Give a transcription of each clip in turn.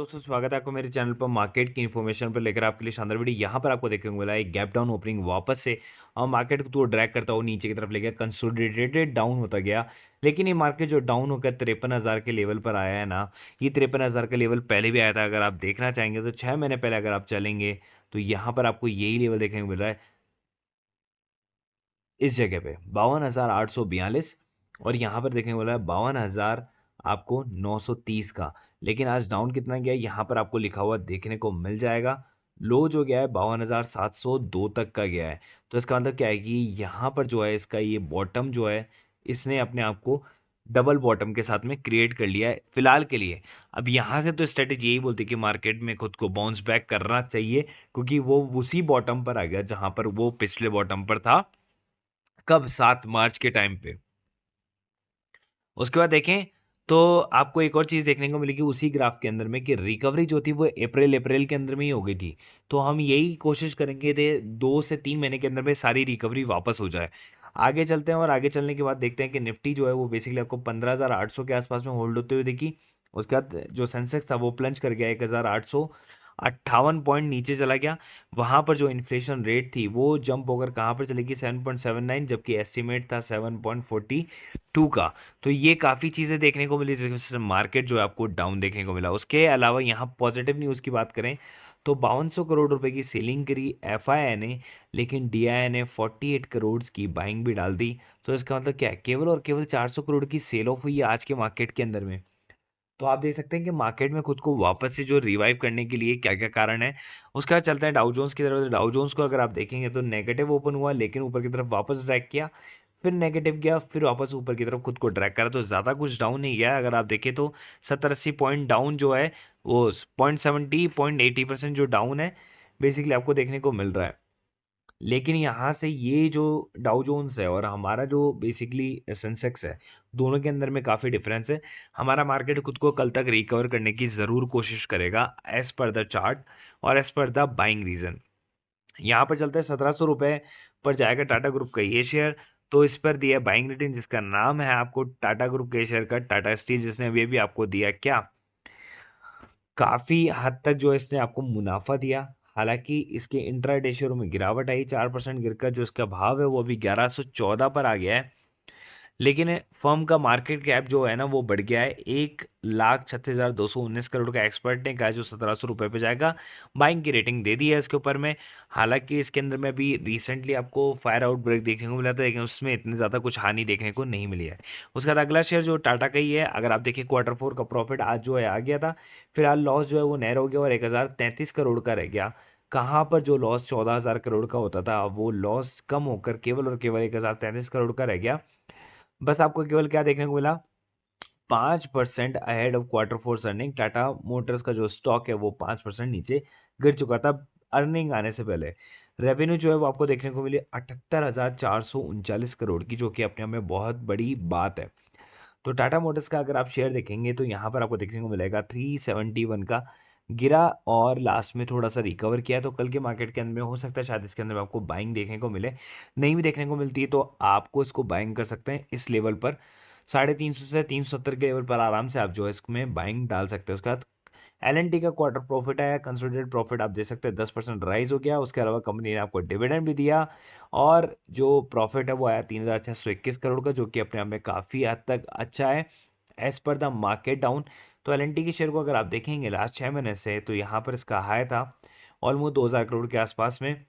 दोस्तों, स्वागत है आपको मेरे चैनल पर मार्केट की इन्फॉर्मेशन पर लेकर आपके लिए शानदार वीडियो। यहाँ पर आपको देखने को मिला एक गैप डाउन ओपनिंग वापस से मार्केट को तो ड्रैग करता हुआ नीचे की तरफ ले गया, कंसोलिडेटेड डाउन होता गया। लेकिन ये मार्केट जो डाउन होकर 53,000 के लेवल पर आया है ना, ये 53,000 का लेवल पहले भी आया था। अगर आप देखना चाहेंगे तो 6 महीने पहले अगर आप चलेंगे तो यहाँ पर आपको यही लेवल देखने को मिल रहा है, इस जगह पे 52,842। और यहाँ पर देखने को मिला है 52,000 आपको 930 का। लेकिन आज डाउन कितना गया है यहाँ पर आपको लिखा हुआ देखने को मिल जाएगा। लो जो गया है 52,702 तक का गया है। तो इसका मतलब क्या है कि यहाँ पर जो है इसका ये बॉटम जो है, इसने अपने आप को डबल बॉटम के साथ में क्रिएट कर लिया है फिलहाल के लिए। अब यहाँ से तो स्ट्रेटेजी यही बोलती है कि मार्केट में खुद को बाउंस बैक करना चाहिए, क्योंकि वो उसी बॉटम पर आ गया जहां पर वो पिछले बॉटम पर था। कब? 7 मार्च के टाइम पे। उसके बाद देखें तो आपको एक और चीज़ देखने को मिलेगी उसी ग्राफ के अंदर में कि रिकवरी जो थी वो अप्रैल के अंदर में ही हो गई थी। तो हम यही कोशिश करेंगे थे 2 से 3 महीने के अंदर में सारी रिकवरी वापस हो जाए। आगे चलते हैं और आगे चलने के बाद देखते हैं कि निफ्टी जो है वो बेसिकली आपको 15,800 के आसपास में होल्ड होते हुए देखी। उसके बाद जो सेंसेक्स था वो प्लंज कर गया 1,858 पॉइंट नीचे चला गया। वहां पर जो इन्फ्लेशन रेट थी वो जंप होकर कहाँ पर चलेगी 7.79, जबकि एस्टिमेट था 7.42 का। तो ये काफ़ी चीज़ें देखने को मिली जिसमें मार्केट जो है आपको डाउन देखने को मिला। उसके अलावा यहाँ पॉजिटिव न्यूज़ की बात करें तो 5200 करोड़ रुपए की सेलिंग करी एफआईआई ने, लेकिन डीआईआई ने 48 करोड़ की बाइंग भी डाल दी। तो इसका मतलब क्या है, केवल और केवल 400 करोड़ की सेल ऑफ हुई है आज के मार्केट के अंदर में। तो आप देख सकते हैं कि मार्केट में खुद को वापस से जो रिवाइव करने के लिए क्या क्या कारण है। उसके बाद चलते हैं डाउ जोन्स की तरफ। डाउ जोन्स को अगर आप देखेंगे तो नेगेटिव ओपन हुआ, लेकिन ऊपर की तरफ वापस ड्रैग किया, फिर नेगेटिव गया, फिर वापस ऊपर की तरफ खुद को ड्रैग करा। तो ज़्यादा कुछ डाउन नहीं गया। अगर आप देखें तो 70-80 पॉइंट डाउन जो है वो 0.70-0.80% जो डाउन है बेसिकली आपको देखने को मिल रहा है। लेकिन यहाँ से ये जो डाउ जोन्स है और हमारा जो बेसिकली सेंसेक्स है, दोनों के अंदर में काफ़ी डिफरेंस है। हमारा मार्केट खुद को कल तक रिकवर करने की ज़रूर कोशिश करेगा एज पर द चार्ट और as per the buying region. यहाँ पर चलते हैं 1700 रुपये पर जाएगा टाटा ग्रुप का ये शेयर। तो इस पर दिया बाइंग रेटिंग जिसका नाम है आपको टाटा ग्रुप के शेयर का टाटा स्टील, जिसने अभी अभी आपको दिया क्या, काफ़ी हद तक जो है इसने आपको मुनाफा दिया। हालांकि इसके इंट्राडे शेयरों में गिरावट आई, 4% गिरकर जो इसका भाव है वो अभी 1114 पर आ गया है। लेकिन फर्म का मार्केट कैप जो है ना वो बढ़ गया है 1,36,219 करोड़ का। एक्सपर्ट ने कहा जो 1700 रुपये पे जाएगा। बाइंग की रेटिंग दे दी है इसके ऊपर में। हालांकि इसके अंदर में भी रिसेंटली आपको फायर आउट ब्रेक देखने को मिला था, लेकिन उसमें इतनी ज़्यादा कुछ हानि देखने को नहीं मिली है। उसके बाद अगला शेयर जो टाटा का ही है, अगर आप देखिए Q4 का प्रॉफिट आज जो है आ गया था, फिलहाल लॉस जो है वो नैरो हो गया और 1,033 करोड़ का रह गया। कहाँ पर जो लॉस 14,000 करोड़ का होता था, वो लॉस कम होकर केवल और केवल 1,033 करोड़ का रह गया। बस आपको केवल क्या देखने को मिला, 5% ahead of Q4 earning. Tata Motors का जो स्टॉक है वो 5% नीचे गिर चुका था अर्निंग आने से पहले। रेवेन्यू जो है वो आपको देखने को मिली 78,439 करोड़ की, जो कि अपने आप में बहुत बड़ी बात है। तो टाटा मोटर्स का अगर आप शेयर देखेंगे तो यहाँ पर आपको देखने को मिलेगा 371 का गिरा और लास्ट में थोड़ा सा रिकवर किया। तो कल के मार्केट के अंदर में हो सकता है शायद इसके अंदर में आपको बाइंग देखने को मिले। नहीं भी देखने को मिलती है तो आपको इसको बाइंग कर सकते हैं इस लेवल पर, 350 से 370 के लेवल पर आराम से आप जो है इसमें बाइंग डाल सकते हैं। उसके बाद एल का क्वार्टर प्रॉफिट आया, कंसोलिडेटेड प्रॉफिट आप देख सकते हैं 10% राइज हो गया। उसके अलावा कंपनी ने आपको डिविडेंड भी दिया और जो प्रॉफिट है वो आया 3,621 करोड़ का, जो कि अपने आप में काफ़ी हद तक अच्छा है as per the market down. तो एल के शेयर को अगर आप देखेंगे लास्ट 6 महीने से, तो यहाँ पर इसका हाई था ऑलमोस्ट 2,000 करोड़ के आसपास में,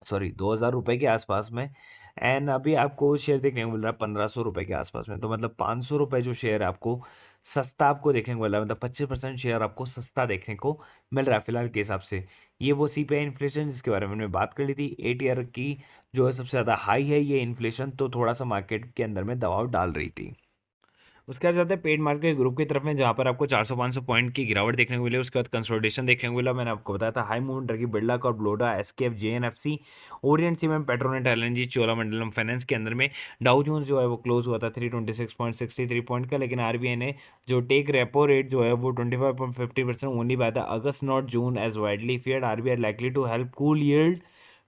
सॉरी 2,000 रुपए के आसपास में। एंड अभी आपको शेयर देखने को मिल रहा है 1,500 रुपए के आसपास में। तो मतलब 500 रुपए जो शेयर है आपको सस्ता आपको देखने को मिल रहा है, मतलब 25% शेयर आपको सस्ता देखने को मिल रहा है फिलहाल के हिसाब से। ये वो सीपीआई इन्फ्लेशन जिसके बारे में हमने बात कर ली थी, 8 ईयर की जो है सबसे ज़्यादा हाई है ये इन्फ्लेशन, तो थोड़ा सा मार्केट के अंदर में दबाव डाल रही थी। उसके बाद जाते हैं पेड मार्केट ग्रुप की तरफ में, जहाँ पर आपको 400-500 पॉइंट की गिरावट देखने को मिली। उसके बाद कंसोलिडेशन देखने को मिला। मैंने आपको बताया था हाई मूवमेंट रखी बिरला और ब्लोडा, SKF, JNFC, Orient Cement, Petronet LNG, Cholamandalam Finance के अंदर में डाउ जोन्स जो है वो क्लोज हुआ था 326.63 पॉइंट का। लेकिन आरबीआई ने जो टेक रेपो रेट जो है वो 25.50% only by the August not June as widely feared. RBI likely to help cool yield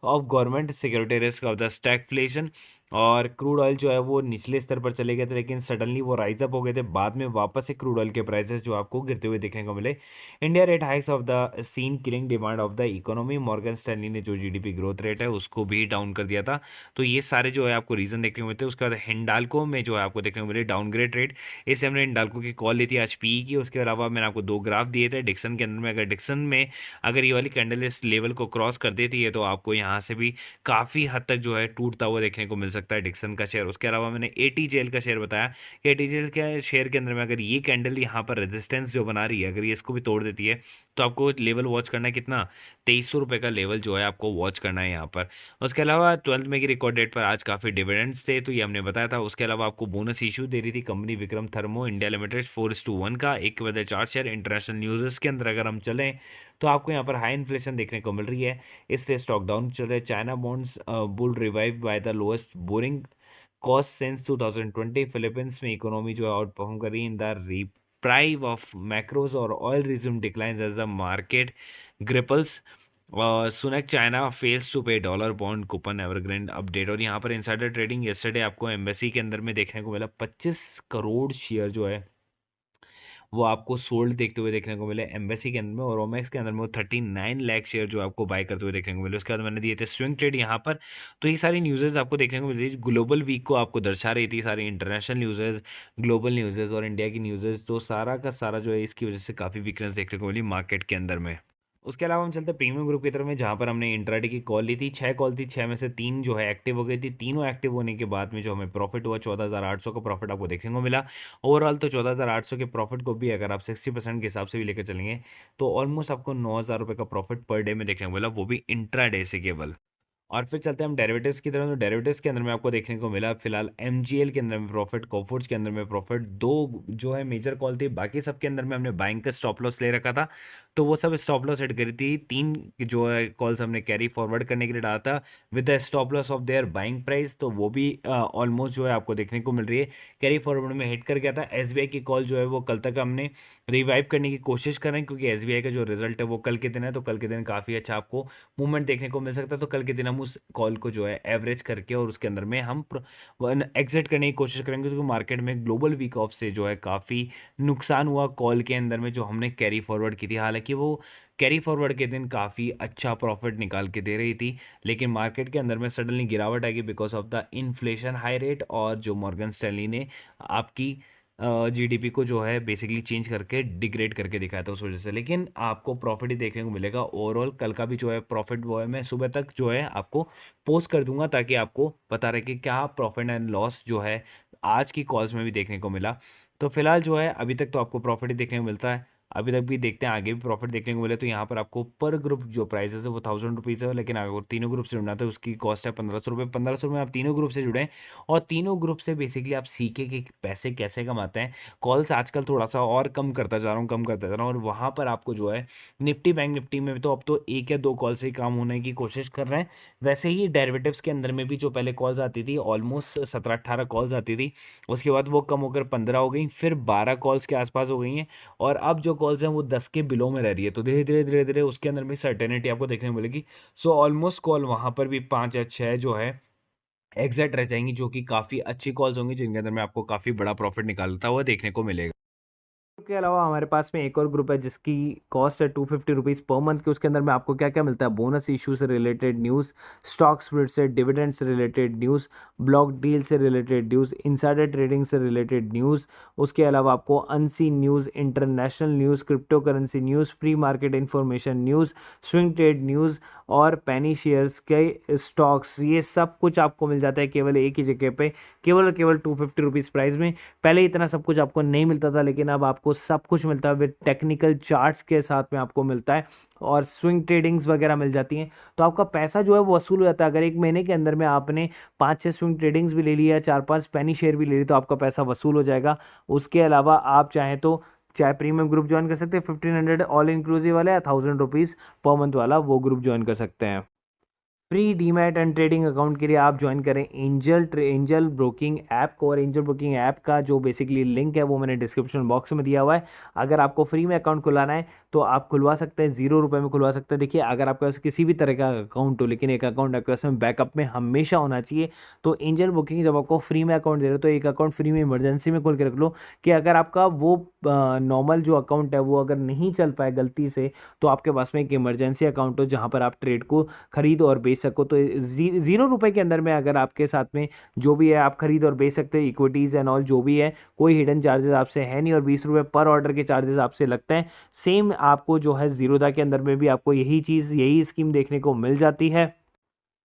of government security risk of the stagflation. और क्रूड ऑयल जो है वो निचले स्तर पर चले गए थे, लेकिन सडनली वो राइज अप हो गए थे, बाद में वापस से क्रूड ऑयल के प्राइसेस जो आपको गिरते हुए देखने को मिले। India rate hikes off the scene killing demand of the economy, Morgan Stanley ने जो जीडीपी ग्रोथ रेट है उसको भी डाउन कर दिया था। तो ये सारे जो है आपको रीजन देखने को मिलते हैं। उसके बाद हिंडाल्को में जो है आपको देखने को मिले डाउनग्रेड रेट। इससे हमने हिंडाल्को की कॉल ली थी आज पी की। उसके अलावा मैंने आपको दो ग्राफ दिए थे डिक्सन के अंदर में। अगर डिक्सन में अगर ये वाली कैंडल इस लेवल को क्रॉस कर देती है तो आपको यहाँ से भी काफ़ी हद तक जो है टूटता हुआ देखने को मिल सकता है डिक्सन का शेयर। उसके अलावा मैंने एटीजेल का शेयर बताया कि एटीजेल के शेयर के अंदर में अगर ये कैंडल यहाँ पर रेजिस्टेंस जो बना रही है, अगर ये इसको भी तोड़ देती है तो आपको लेवल वॉच करना है कितना, 2300 रुपये का लेवल जो है आपको वॉच करना है यहाँ पर। उसके अलावा 12 मई की रिकॉर्ड डेट पर आज काफ़ी डिविडेंड्स थे, तो ये हमने बताया था। उसके अलावा आपको बोनस इशू दे रही थी company Vikram thermo India limited 4:1 का, एक के बदले 4 शेयर। इंटरनेशनल न्यूज़ के अंदर अगर हम चलें तो आपको यहाँ पर हाई इन्फ्लेशन देखने को मिल रही है, इसलिए स्टॉक डाउन चल रहे हैं। China bonds bull revive by the lowest borrowing cost since 2020। Philippines में इकोनॉमी जो है आउट परफॉर्म कर रही है in the reprieve of macros, और oil resume declines as the market grapples. Sunac China fails to pay dollar bond coupon Evergreen update. और यहाँ पर इनसाइडर ट्रेडिंग यस्टरडे आपको एम्बेसी के अंदर में देखने को मिला, 25 करोड़ शेयर जो है वो आपको सोल्ड देखते हुए देखने को मिले एम्बेसी के अंदर में। और ओमेक्स के अंदर में वो 39 लाख शेयर जो आपको बाय करते हुए देखने को मिले। उसके बाद मैंने दिए थे स्विंग ट्रेड यहाँ पर। तो ये सारी न्यूज़ेज आपको देखने को मिल रही थी, ग्लोबल वीक को आपको दर्शा रही थी, सारी इंटरनेशनल न्यूज़ेज, ग्लोबल न्यूज़ेज और इंडिया की न्यूज़ेज। तो सारा का सारा जो है इसकी वजह से काफ़ी वीकनेस देखने को मिली मार्केट के अंदर में। उसके अलावा हम चलते हैं प्रीमियम ग्रुप की तरफ में, जहाँ पर हमने इंट्राडे की कॉल ली थी। 6 कॉल थी, 6 में से 3 जो है एक्टिव हो गई थी। तीनों एक्टिव होने के बाद में जो हमें प्रॉफिट हुआ 14,800 का प्रॉफिट आपको देखने को मिला। ओवरऑल तो 14,800 के प्रॉफिट को भी अगर आप 60% के हिसाब से भी लेकर चलेंगे तो ऑलमोस्ट आपको 9,000 रुपये का प्रॉफिट पर डे में देखने को मिला, वो भी इंट्राडे से केवल। और फिर चलते हैं हम डेरिवेटिव्स की तरफ। तो डेरिवेटिव्स के अंदर में आपको देखने को मिला फिलहाल एमजीएल के अंदर में प्रॉफिट, कोफोर्ज के अंदर में प्रॉफिट, दो जो है मेजर कॉल थी। बाकी सब के अंदर में हमने बाइंग का स्टॉप लॉस ले रखा था, तो वो सब स्टॉप लॉस सेट करी थी। 3 जो है कॉल्स हमने कैरी फॉरवर्ड करने के लिए डाला था with the stop loss of their buying price, तो वो भी ऑलमोस्ट जो है आपको देखने को मिल रही है कैरी फॉरवर्ड में हिट कर गया था। एसबीआई की कॉल जो है वो कल तक हमने रिवाइव करने की कोशिश कर रहे हैं, क्योंकि एसबीआई का जो रिजल्ट है वो कल के दिन है, तो कल के दिन काफ़ी अच्छा आपको मूवमेंट देखने को मिल सकता है। तो कल के दिन हम उस कॉल को जो है एवरेज करके और उसके अंदर में हम एग्जिट करने की कोशिश करेंगे, क्योंकि मार्केट में ग्लोबल वीक ऑफ से जो है काफ़ी नुकसान हुआ कॉल के अंदर में जो हमने कैरी फॉरवर्ड की थी। हालांकि वो कैरी फॉरवर्ड के दिन काफ़ी अच्छा प्रॉफिट निकाल के दे रही थी, लेकिन मार्केट के अंदर में सडनली गिरावट आएगी because of the inflation high rate, और जो मॉर्गन स्टैनली ने आपकी जीडीपी को जो है बेसिकली चेंज करके डिग्रेड करके दिखाया था उस वजह से। लेकिन आपको प्रॉफिट ही देखने को मिलेगा ओवरऑल। कल का भी जो है प्रॉफिट वो है मैं सुबह तक जो है आपको पोस्ट कर दूंगा, ताकि आपको पता रहे कि क्या प्रॉफिट एंड लॉस जो है आज की कॉल्स में भी देखने को मिला। तो फिलहाल जो है अभी तक तो आपको प्रॉफिट ही देखने को मिलता है, अभी तक भी देखते हैं आगे भी प्रॉफिट देखने को मिले। तो यहाँ पर आपको पर ग्रुप जो प्राइसेस है वो 1000 रुपीज़ है, लेकिन अगर तीनों ग्रुप से जुड़ना तो उसकी कॉस्ट है 1500 रुपये। 1500 में आप तीनों ग्रुप से जुड़ें और तीनों ग्रुप से बेसिकली आप सीखे कि पैसे कैसे कमाते हैं। कॉल्स आजकल थोड़ा सा और कम करता जा रहा हूँ, कम करता जा रहा हूँ, और वहाँ पर आपको जो है निफ्टी बैंक निफ्टी में तो अब तो एक या दो कॉल से ही काम होने की कोशिश कर रहे हैं। वैसे ही डेरिवेटिव्स के अंदर में भी जो पहले कॉल्स आती थी ऑलमोस्ट 17-18 कॉल्स आती थी, उसके बाद वो कम होकर 15 हो गई, फिर 12 कॉल्स के आसपास हो गई हैं, और अब जो कॉल्स हैं वो 10 के बिलो में रह रही है। तो धीरे धीरे धीरे धीरे उसके अंदर भी सर्टेनिटी आपको देखने को मिलेगी। सो ऑलमोस्ट कॉल वहाँ पर भी 5 या 6 जो है एग्जैक्ट रह जाएंगी, जो कि काफ़ी अच्छी कॉल्स होंगी, जिनके अंदर में आपको काफ़ी बड़ा प्रॉफिट निकालता हुआ देखने को मिलेगा। के अलावा हमारे पास में एक और ग्रुप है जिसकी कॉस्ट है 250 रुपीज़ पर मंथ की। उसके अंदर में आपको क्या क्या मिलता है, बोनस इशू से रिलेटेड न्यूज़, स्टॉक स्प्लिट से, डिविडेंड से रिलेटेड न्यूज़, ब्लॉक डील से रिलेटेड न्यूज़, इनसाइडर ट्रेडिंग से रिलेटेड न्यूज़। उसके अलावा आपको unseen news, international news, crypto currency news, pre market information news, swing trade news और पेनी shares के स्टॉक्स, ये सब कुछ आपको मिल जाता है केवल एक ही जगह पे, केवल और केवल 250 रुपीज़ प्राइस में। पहले इतना सब कुछ आपको नहीं मिलता था, लेकिन अब आपको सब कुछ मिलता है विद टेक्निकल चार्ट्स के साथ में आपको मिलता है, और स्विंग ट्रेडिंग्स वगैरह मिल जाती हैं। तो आपका पैसा जो है वो वसूल हो जाता है। अगर एक महीने के अंदर में आपने 5-6 स्विंग ट्रेडिंग्स भी ले लिया, 4-5 पेनी शेयर भी ले ली, तो आपका पैसा वसूल हो जाएगा। उसके अलावा आप चाहें तो चाहे प्रीमियम ग्रुप ज्वाइन कर सकते हैं 1500 ऑल इंक्लूसिव वाला, या 1000 रुपीज़ पर मंथ वाला वो ग्रुप ज्वाइन कर सकते हैं। Free demat and trading account के लिए आप ज्वाइन करें एंजल ब्रोकिंग ऐप को। और एंजल ब्रोकिंग ऐप का जो बेसिकली लिंक है वो मैंने डिस्क्रिप्शन बॉक्स में दिया हुआ है। अगर आपको फ्री में अकाउंट खुलाना है तो आप खुलवा सकते हैं, 0 रुपये में खुलवा सकते हैं। देखिए, अगर आपके पास किसी भी तरह का अकाउंट हो, लेकिन एक अकाउंट आपके पास में बैकअप में हमेशा होना चाहिए। तो एंजल ब्रोकिंग जब आपको फ्री में अकाउंट दे रहे हो तो एक अकाउंट फ्री में इमरजेंसी में खोल के रख लो, कि अगर आपका वो नॉर्मल जो अकाउंट है वो अगर नहीं चल पाए गलती से, तो आपके पास में एक इमरजेंसी अकाउंट हो जहाँ पर आप ट्रेड को खरीद और बेच सको। तो 0 रुपये के अंदर में अगर आपके साथ में जो भी है आप खरीद और बेच सकते हो, इक्विटीज़ एंड ऑल जो भी है, कोई हिडन चार्जेस आपसे है नहीं, और 20 रुपये पर ऑर्डर के चार्जेस आपसे लगते हैं। सेम आपको जो है जीरोधा के अंदर में भी आपको यही चीज़, यही स्कीम देखने को मिल जाती है।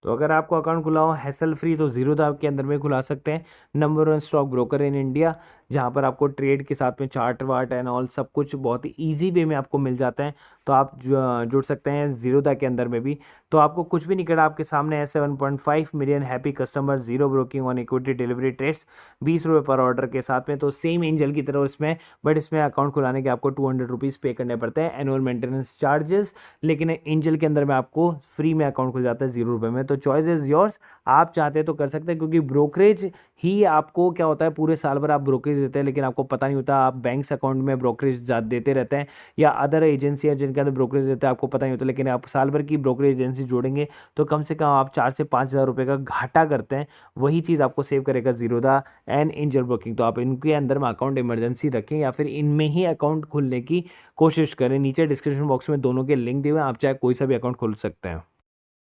तो अगर आपको अकाउंट खुला हो हैसल फ्री तो जीरोधा के अंदर में खुला सकते हैं। Number 1 stock broker in India, जहाँ पर आपको ट्रेड के साथ में चार्ट वार्ट एंड ऑल सब कुछ बहुत ही ईजी वे में आपको मिल जाता है। तो आप जुड़ सकते हैं जीरोधा के अंदर में भी। तो आपको कुछ भी नहीं करना, आपके सामने है 7.5 million happy customer, zero broking on equity delivery trades, 20 रुपये पर ऑर्डर के साथ में। तो सेम एंजल की तरह इसमें, बट इसमें अकाउंट खुलाने के आपको 200 रुपीज़ पे करने पड़ते हैं एनुअल मेंटेनेंस चार्जेस। लेकिन एंजल के अंदर में आपको फ्री में अकाउंट खुल जाता है 0 रुपये में। तो चॉइस इज़ योर्स, आप चाहते हैं तो कर सकते हैं, क्योंकि ब्रोकरेज ही आपको क्या होता है, पूरे साल भर आप ब्रोकरेज देते हैं लेकिन आपको पता नहीं होता, आप बैंक्स अकाउंट में ब्रोकरेज देते रहते हैं, या अदर एजेंसी है जिनके अंदर ब्रोकरेज देते हैं, आपको पता नहीं होता। लेकिन आप साल भर की ब्रोकरेज एजेंसी जोड़ेंगे तो कम से कम आप 4 से 5 हज़ार रुपये का घाटा करते हैं। वही चीज़ आपको सेव करेगा जीरोधा एंड एंजल ब्रोकिंग। तो आप इनके अंदर में अकाउंट इमरजेंसी रखें या फिर इनमें ही अकाउंट खोलने की कोशिश करें। नीचे डिस्क्रिप्शन बॉक्स में दोनों के लिंक दिए हुए हैं, आप चाहे कोई सा भी अकाउंट खोल सकते हैं।